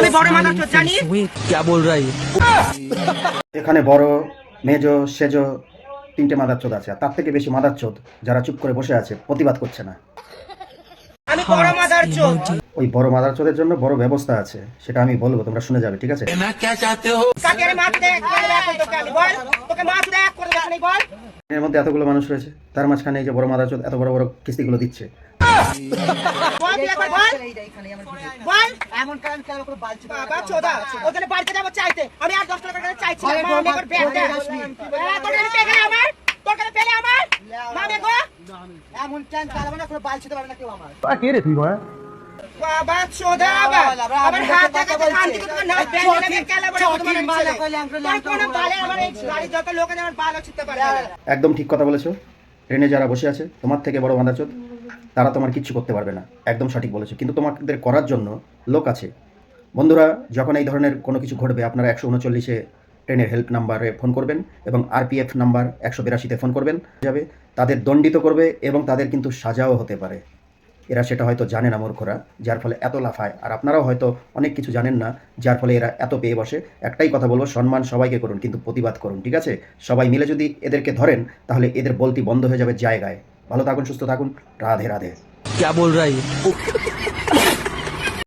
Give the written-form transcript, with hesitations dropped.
আমি বড় মাদার চোদ জানি। क्या बोल रहा है ये? এখানে বড়, মেজো, সেজো তিনটে মাদারচোদ আছে, আর তার থেকে বেশি মাদারচোদ যারা চুপ করে বসে আছে, প্রতিবাদ করছে না। আমি বড় মাদার চোদ। ওই বড় মাদারচোদের জন্য বড় ব্যবস্থা আছে, সেটা আমি বলবো, তোমরা শুনে যাবে, ঠিক আছে? কাকে রে মারতে করে দেখ তোকে আমি বল। তোকে মারতে দেখ করে দেখ নাই বল। এর মধ্যে এতগুলো মানুষ রয়েছে, তার মাঝখানে এই যে বড় মাদারচোদ এত বড় বড় কিস্তিগুলো দিচ্ছে। বল তুই একবার বল। বল এমন কারণ কেন করে বালছি বাবা চোদা। ওখানে বাড়িতে যাব চাইতে। আমি আর 10 টাকা করে চাইছি। মা আমি একবার ব্যাগ দে। তোকে পেলে আমার। তোকে পেলে আমার। মা মেগো এমন কেন কারণ না করে বালছি তো পারবে না কেউ আমার। কে রে তুই ভাই? বাবা চোদা আবার হাত দেখাতে কান দিকে তোকে না ব্যাগ লাগে কেলা বড় তোমার মাল কইলে তোর কোন বালে আমার এই গাড়ি যত লোক আমার বাল ছিটতে পারে। একদম ঠিক কথা বলেছো। ট্রেনে যারা বসে আছে তোমার থেকে বড় মাদারচোদ, তারা তোমার কিচ্ছু করতে পারবে না, একদম সঠিক বলেছো। কিন্তু তোমাদের করার জন্য লোক আছে। বন্ধুরা, যখন এই ধরনের কোনো কিছু ঘটবে, আপনারা 139-এ ট্রেনের হেল্প নাম্বারে ফোন করবেন এবং আরপিএফ নাম্বার 182-তে ফোন করবেন। যাবে তাদের দণ্ডিত করবে এবং তাদের কিন্তু সাজাও হতে পারে। এরা সেটা হয়তো জানে না মূর্খরা, যার ফলে এত লাফায়। আর আপনারাও হয়তো অনেক কিছু জানেন না, যার ফলে এরা এত পেয়ে বসে। একটাই কথা বলবো, সম্মান সবাইকে করুন, কিন্তু প্রতিবাদ করুন, ঠিক আছে? সবাই মিলে যদি এদেরকে ধরেন, তাহলে এদের বলতি বন্ধ হয়ে যাবে জায়গায়। ভালো থাকুন, সুস্থ থাকুন, রাধে রাধে। क्या बोल रहा है ये?